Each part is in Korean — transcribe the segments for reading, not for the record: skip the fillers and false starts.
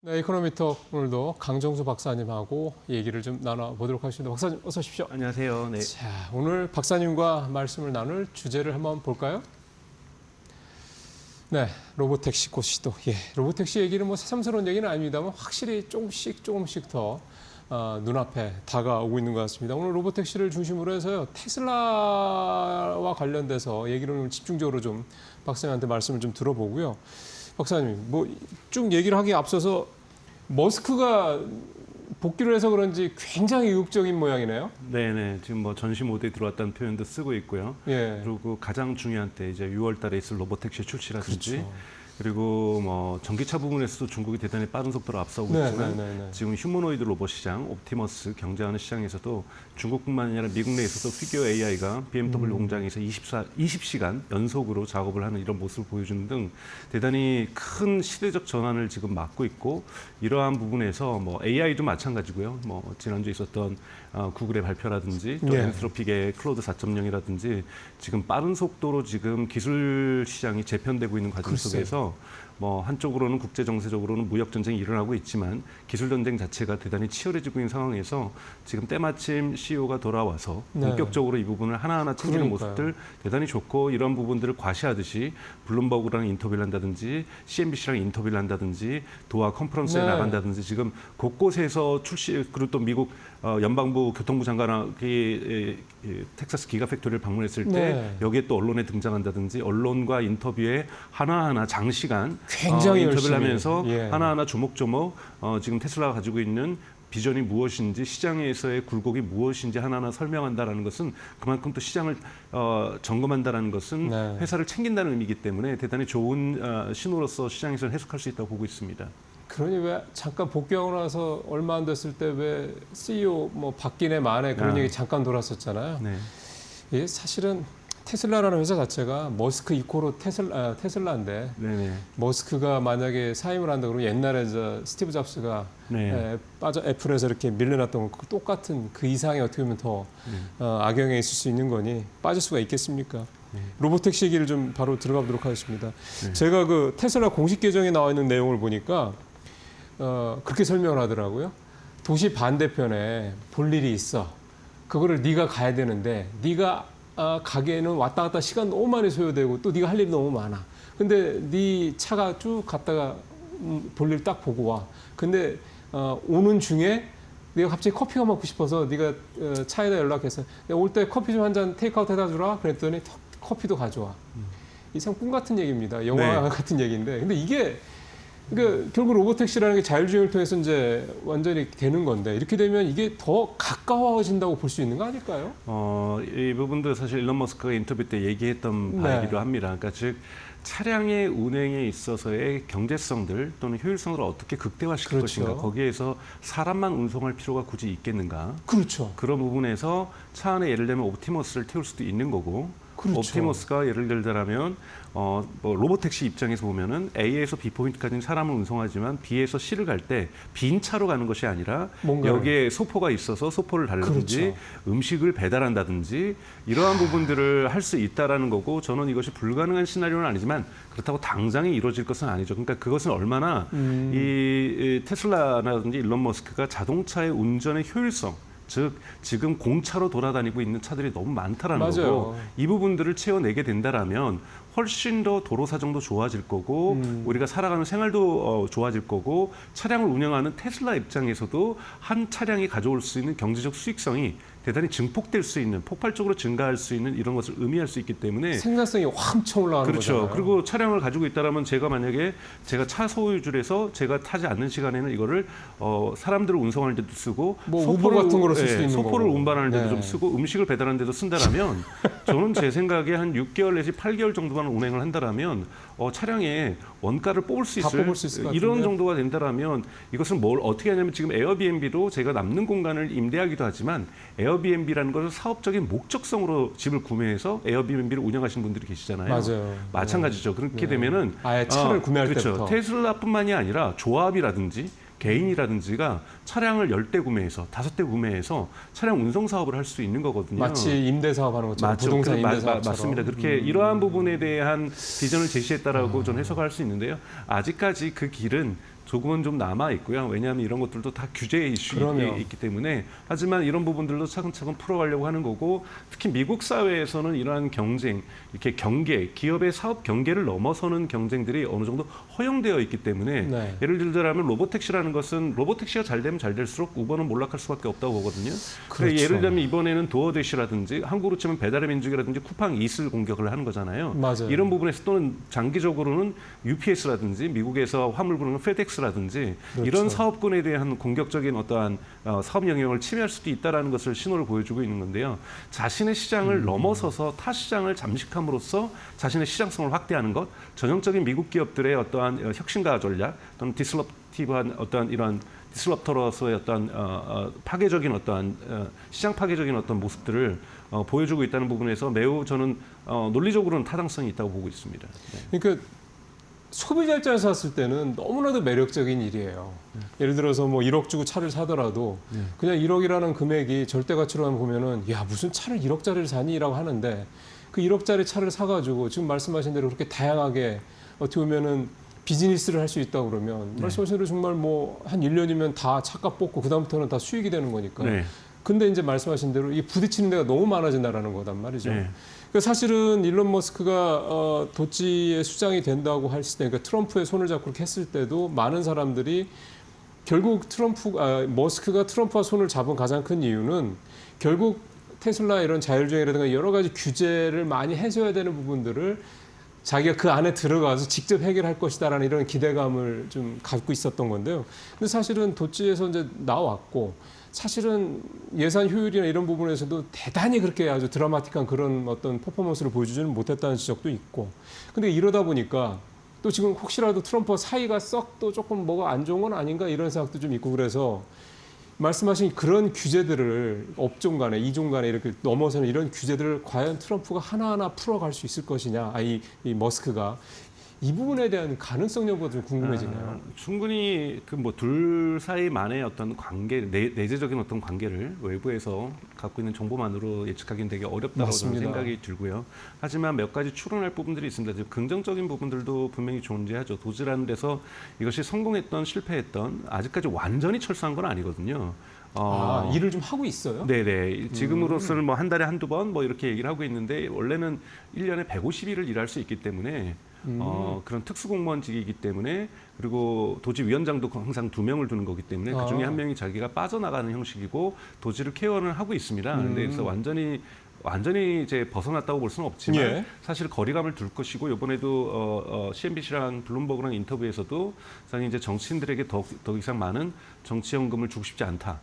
네, 이코노미톡 오늘도 강정수 박사님하고 얘기를 좀 나눠보도록 하겠습니다. 박사님 어서 오십시오. 안녕하세요. 네. 자, 오늘 박사님과 말씀을 나눌 주제를 한번 볼까요? 네, 로보택시 곧 시도. 예, 로보택시 얘기는 뭐 새삼스러운 얘기는 아닙니다만 확실히 조금씩 더 눈앞에 다가오고 있는 것 같습니다. 오늘 로보택시를 중심으로 해서요, 테슬라와 관련돼서 얘기를 오늘 집중적으로 좀 박사님한테 말씀을 좀 들어보고요. 박사님, 뭐 쭉 얘기를 하기에 앞서서 머스크가 복귀를 해서 그런지 굉장히 의욕적인 모양이네요. 네네. 지금 뭐 전시 모드에 들어왔다는 표현도 쓰고 있고요. 예. 그리고 가장 중요한 때 이제 6월달에 있을 로보택시 출시라든지. 그렇죠. 그리고 뭐 전기차 부분에서도 중국이 대단히 빠른 속도로 앞서고 있지만 지금 휴머노이드 로봇 시장, 옵티머스 경쟁하는 시장에서도 중국뿐만 아니라 미국 내에서도 피규어 AI가 BMW 공장에서 20시간 연속으로 작업을 하는 이런 모습을 보여주는 등 대단히 큰 시대적 전환을 지금 맞고 있고, 이러한 부분에서 뭐 AI도 마찬가지고요. 뭐 지난주에 있었던 구글의 발표라든지 또 엔트로픽의 클로드 4.0이라든지 지금 빠른 속도로 지금 기술 시장이 재편되고 있는 과정 속에서 뭐 한쪽으로는 국제 정세적으로는 무역 전쟁이 일어나고 있지만 기술 전쟁 자체가 대단히 치열해지고 있는 상황에서 지금 때마침 CEO가 돌아와서 본격적으로 이 부분을 하나하나 챙기는 모습들 대단히 좋고, 이런 부분들을 과시하듯이 블룸버그랑 인터뷰를 한다든지 CNBC랑 인터뷰를 한다든지 도하 컨퍼런스에 나간다든지 지금 곳곳에서 출시, 그리고 또 미국 연방부 교통부 장관이 텍사스 기가팩토리를 방문했을 때 여기에 또 언론에 등장한다든지 언론과 인터뷰에 하나하나 장시간 굉장히 인터뷰를 열심히, 하면서 하나하나 조목조목 지금 테슬라가 가지고 있는 비전이 무엇인지, 시장에서의 굴곡이 무엇인지 하나하나 설명한다라는 것은 그만큼 또 시장을 점검한다라는 것은 회사를 챙긴다는 의미이기 때문에 대단히 좋은 신호로서 시장에서는 해석할 수 있다고 보고 있습니다. 그러니 왜 잠깐 복귀하고 나서 얼마 안 됐을 때 왜 CEO 뭐 바뀌네 마네 그런 얘기 잠깐 돌았었잖아요. 이게 사실은 테슬라라는 회사 자체가 머스크 이코로 테슬라인데 머스크가 만약에 사임을 한다 그러면 옛날에 스티브 잡스가 애플에서 이렇게 밀려났던 거 똑같은 그 이상의 어떻게 보면 더 악영향이 있을 수 있는 거니 빠질 수가 있겠습니까? 로보택시 얘기를 좀 바로 들어가 보도록 하겠습니다. 제가 그 테슬라 공식 계정에 나와 있는 내용을 보니까 그렇게 설명을 하더라고요. 도시 반대편에 볼 일이 있어. 그거를 네가 가야 되는데 네가 가기에는 왔다 갔다 시간 너무 많이 소요되고 또 네가 할 일이 너무 많아. 근데 네 차가 쭉 갔다가 볼 일 딱 보고 와. 근데 오는 중에 네가 갑자기 커피가 먹고 싶어서 네가 차에다 연락해서 올 때 커피 좀 한 잔 테이크아웃 해다 주라. 그랬더니 커피도 가져와. 이상 꿈 같은 얘기입니다. 영화 같은 얘기인데. 근데 이게 그러니까 결국 로보택시라는 게 자율주행을 통해서 이제 완전히 되는 건데, 이렇게 되면 이게 더 가까워진다고 볼 수 있는 거 아닐까요? 이 부분도 사실 일론 머스크가 인터뷰 때 얘기했던 바이기도 합니다. 그러니까 즉 차량의 운행에 있어서의 경제성들 또는 효율성을 어떻게 극대화시킬 것인가, 거기에서 사람만 운송할 필요가 굳이 있겠는가. 그런 부분에서 차 안에 예를 들면 옵티머스를 태울 수도 있는 거고, 옵티머스가 예를 들자면 뭐 로보택시 입장에서 보면은 A에서 B 포인트까지는 사람을 운송하지만 B에서 C를 갈 때 빈 차로 가는 것이 아니라 여기에 소포가 있어서 소포를 달라든지 음식을 배달한다든지 이러한 부분들을 할 수 있다라는 거고, 저는 이것이 불가능한 시나리오는 아니지만 그렇다고 당장에 이루어질 것은 아니죠. 그러니까 그것은 얼마나 이 테슬라라든지 일론 머스크가 자동차의 운전의 효율성, 즉 지금 공차로 돌아다니고 있는 차들이 너무 많다라는 거고, 이 부분들을 채워내게 된다라면 훨씬 더 도로 사정도 좋아질 거고 우리가 살아가는 생활도 좋아질 거고, 차량을 운영하는 테슬라 입장에서도 한 차량이 가져올 수 있는 경제적 수익성이 대단히 증폭될 수 있는, 폭발적으로 증가할 수 있는 이런 것을 의미할 수 있기 때문에 생산성이 엄청 올라가는 거잖아요. 그리고 차량을 가지고 있다라면 제가 만약에 제가 차 소유주에서 제가 타지 않는 시간에는 이거를 사람들을 운송하는 데도 쓰고, 뭐 우버 같은 거로 쓸 수 있는 소포를 거고. 운반하는 데도 좀 쓰고, 음식을 배달하는 데도 쓴다라면 저는 제 생각에 한 6개월 내지 8개월 정도만 운행을 한다라면 차량의 원가를 뽑을 수 있을 이런 정도가 된다라면, 이것은 뭘 어떻게 하냐면 지금 에어비앤비도 제가 남는 공간을 임대하기도 하지만 에어비앤비라는 것을 사업적인 목적성으로 집을 구매해서 에어비앤비를 운영하시는 분들이 계시잖아요. 마찬가지죠. 그렇게 되면은 아예 차를 구매할 때부터 테슬라뿐만이 아니라 조합이라든지 개인이라든지가 차량을 10대 구매해서 5대 구매해서 차량 운송 사업을 할 수 있는 거거든요. 마치 임대 사업하는 것처럼. 맞죠. 부동산 임대 사업처럼. 맞습니다. 그렇게 이러한 부분에 대한 비전을 제시했다라고 저는 해석할 수 있는데요. 아직까지 그 길은 조금은 좀 남아 있고요. 왜냐하면 이런 것들도 다 규제 이슈가 그럼요. 있기 때문에 하지만 이런 부분들도 차근차근 풀어가려고 하는 거고 특히 미국 사회에서는 이러한 경쟁, 이렇게 경계, 기업의 사업 경계를 넘어서는 경쟁들이 어느 정도 허용되어 있기 때문에 네. 예를 들자면 로보택시라는 것은 로보택시가 잘 되면 잘 될수록 우버는 몰락할 수밖에 없다고 보거든요. 그렇죠. 예를 들면 이번에는 도어대시라든지 한국으로 치면 배달의 민족이라든지 쿠팡 이슬 공격을 하는 거잖아요. 맞아요. 이런 부분에서 또는 장기적으로는 UPS라든지 미국에서 화물 부르는 페덱스라든지 그렇죠. 이런 사업군에 대한 공격적인 어떠한 사업 영역을 침해할 수도 있다라는 것을 신호를 보여주고 있는 건데요. 자신의 시장을 넘어서서 타 시장을 잠식함으로써 자신의 시장성을 확대하는 것, 전형적인 미국 기업들의 어떠한 혁신가 전략 또는 디스럽티브한 어떠한 이런 디스럽터로서의 어떤 파괴적인 어떠한 시장 파괴적인 어떤 모습들을 보여주고 있다는 부분에서 매우 저는 논리적으로는 타당성이 있다고 보고 있습니다. 네. 그러니까 소비자 입장에서 봤을 때는 너무나도 매력적인 일이에요. 예를 들어서 뭐 1억 주고 차를 사더라도 그냥 1억이라는 금액이 절대 가치로 보면은 야 무슨 차를 1억짜리를 사니라고 하는데 그 1억짜리 차를 사가지고 지금 말씀하신 대로 그렇게 다양하게 어떻게 보면은 비즈니스를 할 수 있다고 그러면 말씀하신 대로 정말 뭐 한 1년이면 다 차값 뽑고 그다음부터는 다 수익이 되는 거니까. 네. 근데 이제 말씀하신 대로 이 부딪히는 데가 너무 많아진다라는 거단 말이죠. 네. 그러니까 사실은 일론 머스크가 도지의 수장이 된다고 했을 때, 그러니까 트럼프의 손을 잡고 그렇게 했을 때도 많은 사람들이 결국 머스크가 트럼프와 손을 잡은 가장 큰 이유는 결국 테슬라 이런 자율주행이라든가 여러 가지 규제를 많이 해줘야 되는 부분들을 자기가 그 안에 들어가서 직접 해결할 것이다라는 이런 기대감을 좀 갖고 있었던 건데요. 근데 사실은 도지에서 이제 나왔고 사실은 예산 효율이나 이런 부분에서도 대단히 그렇게 아주 드라마틱한 그런 어떤 퍼포먼스를 보여주지는 못했다는 지적도 있고. 근데 이러다 보니까 또 지금 혹시라도 트럼프와 사이가 썩 또 조금 뭐가 안 좋은 건 아닌가 이런 생각도 좀 있고 그래서 말씀하신 그런 규제들을 업종 간에 이종 간에 이렇게 넘어서는 이런 규제들을 과연 트럼프가 하나하나 풀어갈 수 있을 것이냐, 이 머스크가 이 부분에 대한 가능성 여부가 좀 궁금해지네요. 충분히 그 뭐 둘 사이만의 어떤 관계, 내재적인 어떤 관계를 외부에서 갖고 있는 정보만으로 예측하기는 되게 어렵다고 저는 생각이 들고요. 하지만 몇 가지 추론할 부분들이 있습니다. 긍정적인 부분들도 분명히 존재하죠. 도지라는 데서 이것이 성공했던 실패했던 아직까지 완전히 철수한 건 아니거든요. 일을 좀 하고 있어요? 네네. 지금으로서는 뭐 한 달에 한두 번 뭐 이렇게 얘기를 하고 있는데 원래는 1년에 150일을 일할 수 있기 때문에 그런 특수공무원직이기 때문에 그리고 도지위원장도 항상 2명을 두는 거기 때문에 그중에 한 명이 자기가 빠져나가는 형식이고 도지를 케어는 하고 있습니다. 근데 그래서 완전히 이제 벗어났다고 볼 수는 없지만 예. 사실 거리감을 둘 것이고 이번에도 CNBC랑 블룸버그랑 인터뷰에서도 사실 이제 정치인들에게 더 이상 많은 정치연금을 주고 싶지 않다.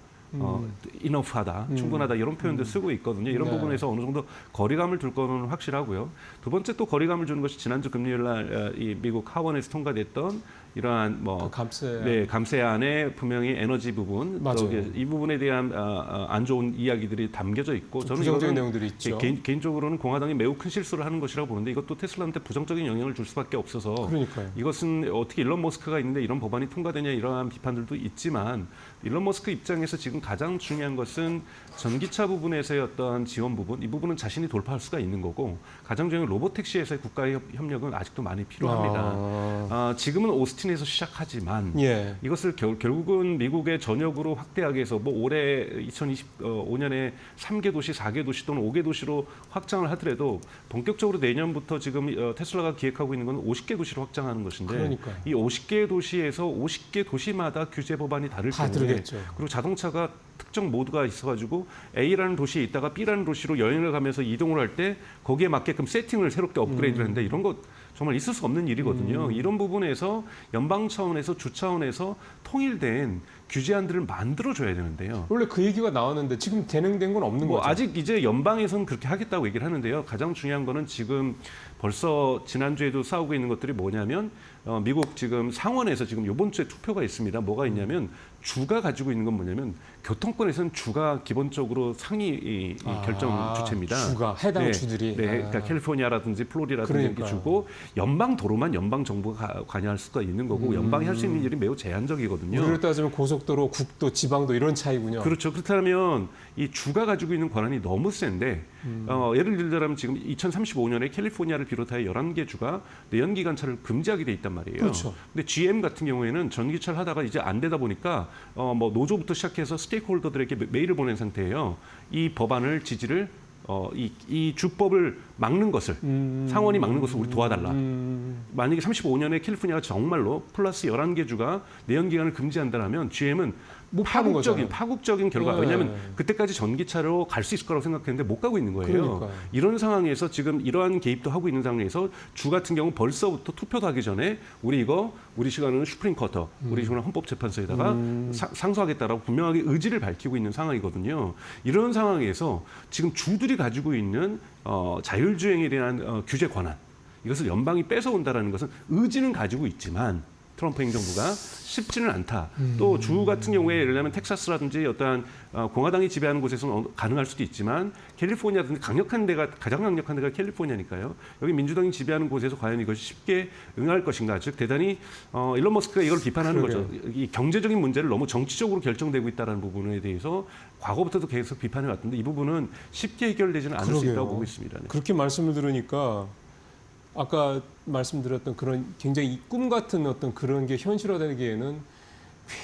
이너프하다, 충분하다 이런 표현도 쓰고 있거든요. 이런 부분에서 어느 정도 거리감을 둘 거는 확실하고요. 두 번째 또 거리감을 주는 것이 지난주 금요일 날 이 미국 하원에서 통과됐던 이러한 뭐 감세안에 분명히 에너지 부분, 또 이 부분에 대한 안 좋은 이야기들이 담겨져 있고 저는 부정적인 내용들이 있죠. 개인적으로는 공화당이 매우 큰 실수를 하는 것이라고 보는데 이것도 테슬라한테 부정적인 영향을 줄 수밖에 없어서 그러니까요. 이것은 어떻게 일론 머스크가 있는데 이런 법안이 통과되냐 이러한 비판들도 있지만 일론 머스크 입장에서 지금 가장 중요한 것은 전기차 부분에서의 어떤 지원 부분, 이 부분은 자신이 돌파할 수가 있는 거고 가장 중요한 로보택시에서의 국가의 협력은 아직도 많이 필요합니다. 지금은 오스틴에서 시작하지만 이것을 결국은 미국의 전역으로 확대하기 위해서 뭐 올해 2025년에 3개 도시, 4개 도시 또는 5개 도시로 확장을 하더라도 본격적으로 내년부터 지금 테슬라가 기획하고 있는 건 50개 도시로 확장하는 것인데 그러니까요. 이 50개 도시에서 50개 도시마다 규제 법안이 다를 경우에 그리고 자동차가 특정 모드가 있어가지고 A라는 도시에 있다가 B라는 도시로 여행을 가면서 이동을 할 때 거기에 맞게끔 세팅을 새롭게 업그레이드를 하는데 이런 거 정말 있을 수 없는 일이거든요. 이런 부분에서 연방 차원에서 주 차원에서 통일된 규제안들을 만들어줘야 되는데요. 원래 그 얘기가 나왔는데 지금 진행된 건 없는 거죠? 아직 이제 연방에서는 그렇게 하겠다고 얘기를 하는데요. 가장 중요한 거는 지금 벌써 지난주에도 싸우고 있는 것들이 뭐냐면 미국 지금 상원에서 지금 이번 주에 투표가 있습니다. 뭐가 있냐면 주가 가지고 있는 건 뭐냐면 교통권에서는 주가 기본적으로 상위 결정 주체입니다. 주가 해당 주들이. 그러니까 캘리포니아라든지 플로리다라든지 이렇게 주고 연방 도로만 연방 정부가 관여할 수가 있는 거고 연방이 할 수 있는 일이 매우 제한적이거든요. 차이거든요. 우리로 따지면 고속도로, 국도, 지방도 이런 차이군요. 그렇죠. 그렇다면 이 주가 가지고 있는 권한이 너무 센데 예를 들자면 지금 2035년에 캘리포니아를 비롯하여 11개 주가 내연기관차를 금지하게 돼 있단 말이에요. 그렇죠. 근데 GM 같은 경우에는 전기차를 하다가 이제 안 되다 보니까 뭐 노조부터 시작해서 스테이크홀더들에게 메일을 보낸 상태예요. 이 법안을 지지를 이 주법을 막는 것을 상원이 막는 것을 우리 도와달라. 만약에 35년에 캘리포니아가 정말로 플러스 11개 주가 내연기관을 금지한다면 GM은 파국적인 결과. 네. 왜냐하면 그때까지 전기차로 갈 수 있을 거라고 생각했는데 못 가고 있는 거예요. 그러니까요. 이런 상황에서 지금 이러한 개입도 하고 있는 상황에서 주 같은 경우 벌써부터 투표도 하기 전에 우리 시간은 슈프림 커터, 우리 시간은 헌법재판소에다가 상소하겠다라고 분명하게 의지를 밝히고 있는 상황이거든요. 이런 상황에서 지금 주들이 가지고 있는 자율주행에 대한 규제 권한, 이것을 연방이 뺏어온다라는 것은 의지는 가지고 있지만 트럼프 행정부가 쉽지는 않다. 또 주 같은 경우에 예를 들면 텍사스라든지 어떠한 공화당이 지배하는 곳에서는 가능할 수도 있지만 캘리포니아든지 가장 강력한 데가 캘리포니아니까요. 여기 민주당이 지배하는 곳에서 과연 이것이 쉽게 응할 것인가. 즉 대단히 일론 머스크가 이걸 비판하는 거죠. 이 경제적인 문제를 너무 정치적으로 결정되고 있다는 부분에 대해서 과거부터도 계속 비판해 왔던데 이 부분은 쉽게 해결되지는 않을 수 있다고 보고 있습니다. 네. 그렇게 말씀을 들으니까 아까 말씀드렸던 그런 굉장히 꿈 같은 어떤 그런 게 현실화되기에는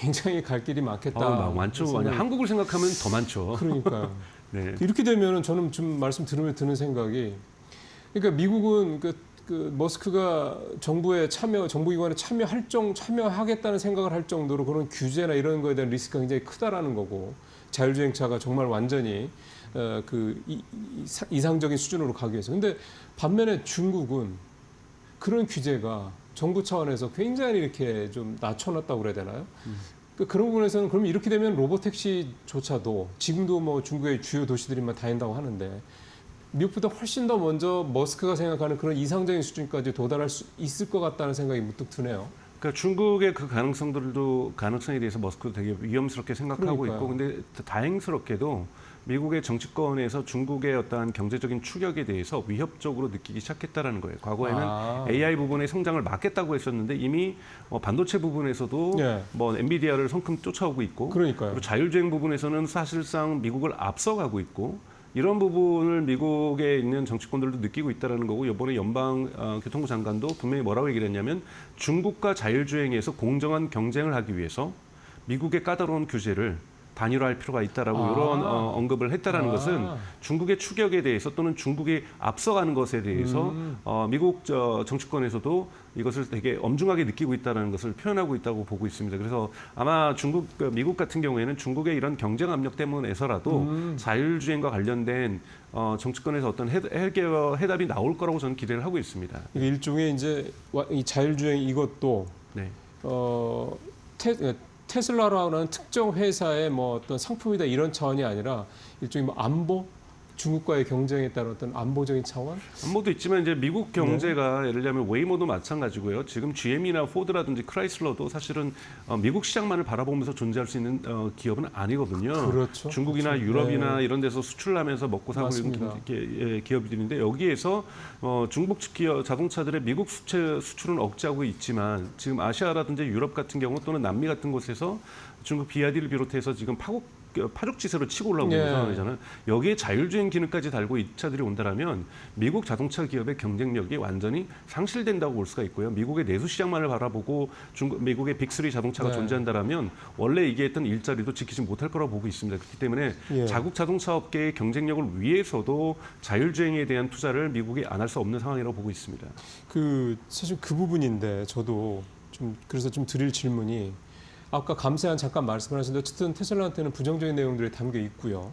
굉장히 갈 길이 많겠다. 많죠. 한국을 생각하면 더 많죠. 그러니까요. 네. 이렇게 되면은 저는 좀 말씀 들으면 드는 생각이, 그러니까 미국은 그 머스크가 정부기관에 참여하겠다는 생각을 할 정도로 그런 규제나 이런 거에 대한 리스크가 굉장히 크다라는 거고, 자율주행차가 정말 완전히 이상적인 수준으로 가기 위해서. 근데 반면에 중국은 그런 규제가 정부 차원에서 굉장히 이렇게 좀 낮춰놨다고 그래야 되나요? 그런 부분에서는 그럼 이렇게 되면 로보택시조차도 지금도 뭐 중국의 주요 도시들이만 다닌다고 하는데 미국보다 훨씬 더 먼저 머스크가 생각하는 그런 이상적인 수준까지 도달할 수 있을 것 같다는 생각이 문득 드네요. 그러니까 중국의 그 가능성에 대해서 머스크도 되게 위험스럽게 생각하고 그러니까요. 있고, 근데 다행스럽게도 미국의 정치권에서 중국의 어떠한 경제적인 추격에 대해서 위협적으로 느끼기 시작했다라는 거예요. 과거에는 AI 부분의 성장을 막겠다고 했었는데 이미 반도체 부분에서도 뭐 엔비디아를 성큼 쫓아오고 있고, 그러니까요. 그리고 자율주행 부분에서는 사실상 미국을 앞서가고 있고, 이런 부분을 미국에 있는 정치권들도 느끼고 있다는 거고, 이번에 교통부 장관도 분명히 뭐라고 얘기를 했냐면 중국과 자율주행에서 공정한 경쟁을 하기 위해서 미국의 까다로운 규제를 단일화할 필요가 있다라고 이런 언급을 했다라는 것은 중국의 추격에 대해서 또는 중국이 앞서가는 것에 대해서 미국 정치권에서도 이것을 되게 엄중하게 느끼고 있다는 것을 표현하고 있다고 보고 있습니다. 그래서 아마 미국 같은 경우에는 중국의 이런 경쟁 압력 때문에서라도 자율주행과 관련된 정치권에서 어떤 해답이 나올 거라고 저는 기대를 하고 있습니다. 이게 일종의 이제 이 자율주행 이것도 네. 테슬라라는 특정 회사의 뭐 어떤 상품이다 이런 차원이 아니라 일종의 뭐 안보, 중국과의 경쟁에 따른 어떤 안보적인 차원? 안보도 있지만 이제 미국 경제가 예를 들면 웨이모도 마찬가지고요. 지금 GM이나 포드라든지 크라이슬러도 사실은 미국 시장만을 바라보면서 존재할 수 있는 기업은 아니거든요. 그렇죠. 중국이나 그렇죠. 유럽이나 이런 데서 수출하면서 먹고 사고 맞습니다. 있는 기업들인데 여기에서 중국 기업 자동차들의 미국 수출은 억제하고 있지만 지금 아시아라든지 유럽 같은 경우 또는 남미 같은 곳에서 중국 BYD를 비롯해서 지금 파죽지세로 치고 올라오고 있는 상황이잖아요. 여기에 자율주행 기능까지 달고 이 차들이 온다라면 미국 자동차 기업의 경쟁력이 완전히 상실된다고 볼 수가 있고요. 미국의 내수 시장만을 바라보고 미국의 빅3 자동차가 존재한다라면 원래 이게 했던 일자리도 지키지 못할 거라고 보고 있습니다. 그렇기 때문에 자국 자동차 업계의 경쟁력을 위해서도 자율주행에 대한 투자를 미국이 안 할 수 없는 상황이라고 보고 있습니다. 사실 그 부분인데 저도 그래서 드릴 질문이, 아까 감세한 잠깐 말씀을 하셨는데 어쨌든 테슬라한테는 부정적인 내용들이 담겨 있고요.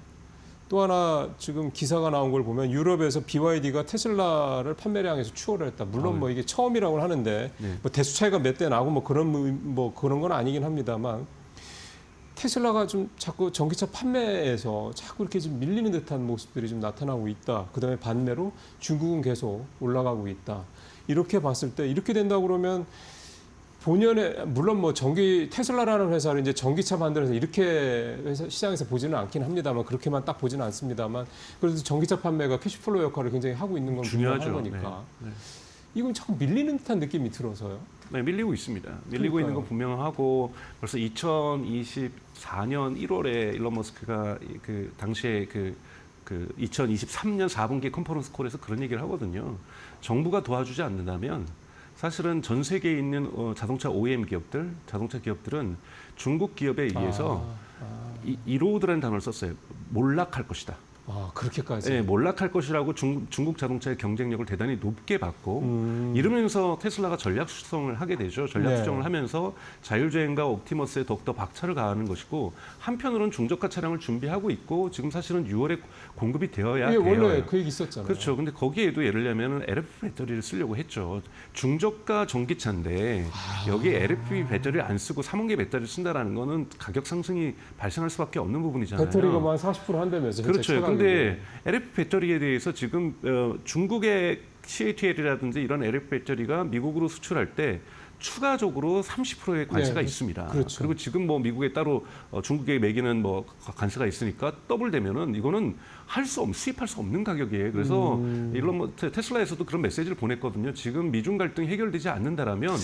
또 하나 지금 기사가 나온 걸 보면 유럽에서 BYD가 테슬라를 판매량에서 추월을 했다. 물론 뭐 이게 처음이라고 하는데 뭐 대수 차이가 몇 대 나고 뭐 그런 건 아니긴 합니다만, 테슬라가 좀 자꾸 전기차 판매에서 자꾸 이렇게 좀 밀리는 듯한 모습들이 좀 나타나고 있다. 그다음에 반대로 중국은 계속 올라가고 있다. 이렇게 봤을 때 이렇게 된다 그러면 본연의, 물론 뭐 테슬라라는 회사를 이제 전기차 만들어서 이렇게 시장에서 보지는 않긴 합니다만, 그렇게만 딱 보지는 않습니다만, 그래도 전기차 판매가 캐시플로우 역할을 굉장히 하고 있는 건 중요한 거니까. 이건 자꾸 밀리는 듯한 느낌이 들어서요. 네, 밀리고 있습니다. 밀리고 그러니까요. 있는 건 분명하고 벌써 2024년 1월에 일론 머스크가 그 당시에 그 2023년 4분기 컨퍼런스 콜에서 그런 얘기를 하거든요. 정부가 도와주지 않는다면 사실은 전 세계에 있는 자동차 OEM 기업들, 자동차 기업들은 중국 기업에 의해서 이로우드라는 단어를 썼어요. 몰락할 것이다. 그렇게까지. 네, 몰락할 것이라고 중국 자동차의 경쟁력을 대단히 높게 받고 이러면서 테슬라가 전략 수정을 하게 되죠. 전략 네. 수정을 하면서 자율주행과 옵티머스에 더욱더 박차를 가하는 것이고 한편으로는 중저가 차량을 준비하고 있고 지금 사실은 6월에 공급이 되어야 돼요. 원래 그 얘기 있었잖아요. 그렇죠. 근데 거기에도 예를 들면 LFP 배터리를 쓰려고 했죠. 중저가 전기차인데 여기에 LFP 배터리를 안 쓰고 3원계 배터리를 쓴다라는 거는 가격 상승이 발생할 수밖에 없는 부분이잖아요. 배터리가 뭐 한 40% 한다면서. 그렇죠. 근데 LFP 배터리에 대해서 지금 중국의 CATL이라든지 이런 LFP 배터리가 미국으로 수출할 때 추가적으로 30%의 관세가 있습니다. 그렇죠. 그리고 지금 뭐 미국에 따로 중국에 매기는 뭐 관세가 있으니까 더블 되면은 이거는 수입할 수 없는 가격이에요. 그래서 일론 테슬라에서도 그런 메시지를 보냈거든요. 지금 미중 갈등이 해결되지 않는다라면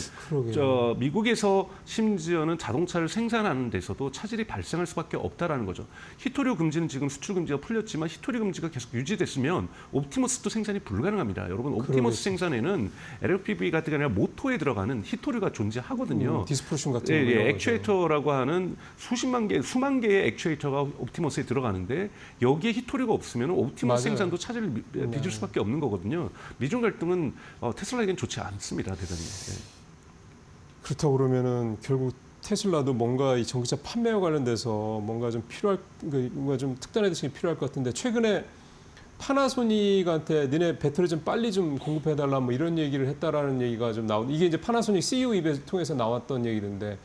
미국에서 심지어는 자동차를 생산하는 데서도 차질이 발생할 수밖에 없다라는 거죠. 히토류 금지는 지금 수출 금지가 풀렸지만 히토류 금지가 계속 유지됐으면 옵티머스도 생산이 불가능합니다. 여러분 옵티머스 생산에는 LFP 같은 게 아니라 모터에 들어가는 히토류가 존재하거든요. 디스프로션 같은 액추에이터라고 하는 수만 개의 액추에이터가 옵티머스에 들어가는데 여기에 히토류가 없으면 옵티머스 생산도 차질을 빚을 수밖에 없는 거거든요. 미중 갈등은 테슬라에겐 좋지 않습니다, 대단히. 그렇다고 그러면은 결국 테슬라도 뭔가 이 전기차 판매와 관련돼서 뭔가 좀 뭔가 좀 특단의 대책이 필요할 것 같은데 최근에 파나소닉한테 니네 배터리 좀 빨리 좀 공급해달라 뭐 이런 얘기를 했다라는 얘기가 좀 이게 이제 파나소닉 CEO 입에서 통해서 나왔던 얘기인데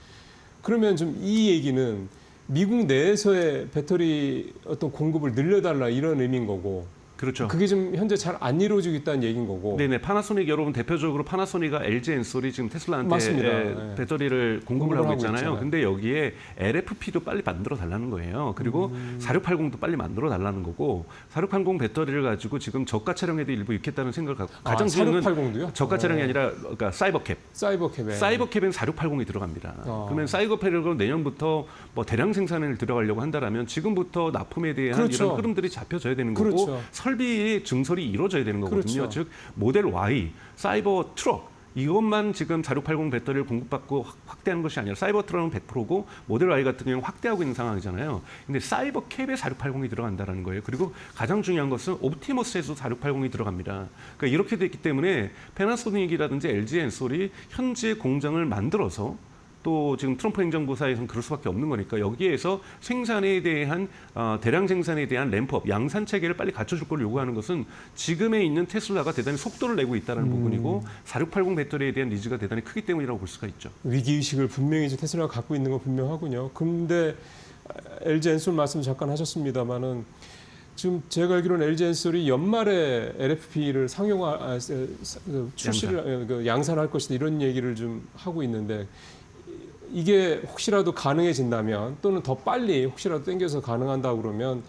그러면 좀 이 얘기는 미국 내에서의 배터리 어떤 공급을 늘려달라 이런 의미인 거고. 그렇죠. 그게 좀 현재 잘 안 이루어지고 있다는 얘기인 거고. 네네. 파나소닉 여러분 대표적으로 파나소닉과 LG 엔솔이 지금 테슬라한테 맞습니다. 배터리를 공급을 하고 있잖아요. 근데 여기에 LFP도 빨리 만들어 달라는 거예요. 그리고 4680도 빨리 만들어 달라는 거고 4680 배터리를 가지고 지금 저가 차량에도 일부 있겠다는 생각을 갖고 가장 중요한 건 4680도요? 저가 차량이 아니라 그러니까 사이버캡. 사이버캡엔 4680이 들어갑니다. 그러면 사이버캡을 내년부터 뭐 대량 생산을 들어가려고 한다라면 지금부터 납품에 대한 이런 흐름들이 잡혀져야 되는 거고 설비의 증설이 이루어져야 되는 거거든요. 즉 모델 Y, 사이버 트럭 이것만 지금 4680 배터리를 공급받고 확대하는 것이 아니라 사이버 트럭은 100%고 모델 Y 같은 경우는 확대하고 있는 상황이잖아요. 근데 사이버 캡에 4680이 들어간다는 거예요. 그리고 가장 중요한 것은 옵티머스에도 4680이 들어갑니다. 그러니까 이렇게 됐기 때문에 패나소닉이라든지 LG 엔솔이 현재 공장을 만들어서 또 지금 트럼프 행정부사에서는 그럴 수밖에 없는 거니까 여기에서 생산에 대한 대량 생산에 대한 램프업, 양산 체계를 빨리 갖춰줄 걸 요구하는 것은 지금에 있는 테슬라가 대단히 속도를 내고 있다는 부분이고 4680 배터리에 대한 니즈가 대단히 크기 때문이라고 볼 수가 있죠. 위기의식을 분명히 테슬라가 갖고 있는 건 분명하군요. 근데 LG 엔솔 말씀 잠깐 하셨습니다마는 지금 제가 알기로는 LG 엔솔이 연말에 LFP를 출시를 양산할 것이다 이런 얘기를 좀 하고 있는데 이게 혹시라도 가능해진다면 또는 더 빨리 혹시라도 땡겨서 가능한다고 그러면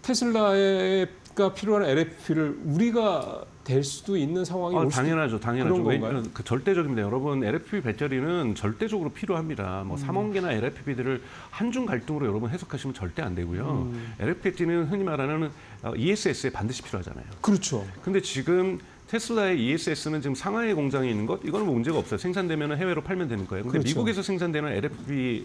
테슬라가 필요한 LFP를 우리가 될 수도 있는 상황이 올 수도 당연하죠. 그런 건가요? 그 절대적입니다. 여러분 LFP 배터리는 절대적으로 필요합니다. 뭐 3원계나 LFP들을 한중 갈등으로 여러분 해석하시면 절대 안 되고요. LFP는 흔히 말하는 ESS에 반드시 필요하잖아요. 그렇죠. 근데 지금 테슬라의 ESS는 지금 상하이 공장에 있는 것 이거는 뭐 문제가 없어요. 생산되면 해외로 팔면 되는 거예요. 근데 그렇죠. 미국에서 생산되는 LFP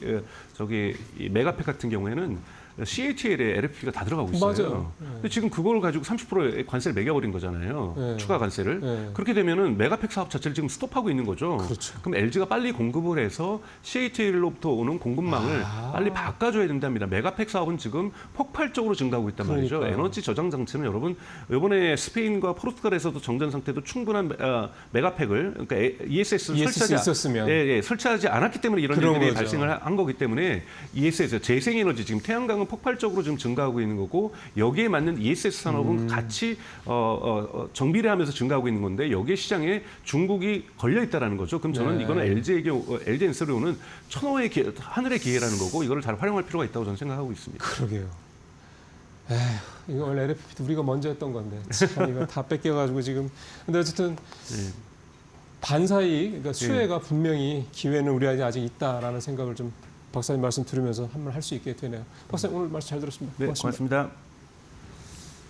이 메가팩 같은 경우에는 CATL에 LFP가 다 들어가고 있어요. 맞아요. 근데 지금 그걸 가지고 30%의 관세를 매겨버린 거잖아요. 추가 관세를. 그렇게 되면은 메가팩 사업 자체를 지금 스톱하고 있는 거죠. 그렇죠. 그럼 LG가 빨리 공급을 해서 CATL로부터 오는 공급망을 빨리 바꿔줘야 된답니다. 메가팩 사업은 지금 폭발적으로 증가하고 있단 말이죠. 에너지 저장 장치는 여러분 이번에 스페인과 포르투갈에서도 정전 상태도 충분한 메가팩을 그러니까 ESS를 설치하지 않았기 때문에 이런 일들이 발생을 한 거기 때문에 ESS 재생에너지 지금 태양광은 폭발적으로 지금 증가하고 있는 거고 여기에 맞는 ESS 산업은 같이 정비례 하면서 증가하고 있는 건데 여기에 시장에 중국이 걸려 있다라는 거죠. 그럼 저는 이거는 LG 엔솔이 오는 천호의 하늘의 기회라는 거고 이거를 잘 활용할 필요가 있다고 저는 생각하고 있습니다. 그러게요. 이거 원래 LFP도 우리가 먼저 했던 건데 참 이거 다 뺏겨가지고 지금 근데 어쨌든 반사이익, 그러니까 수혜가 분명히 기회는 우리한테 아직 있다라는 생각을 좀 박사님 말씀 들으면서 한번 할 수 있게 되네요. 박사님 오늘 말씀 잘 들었습니다. 네, 고맙습니다. 고맙습니다.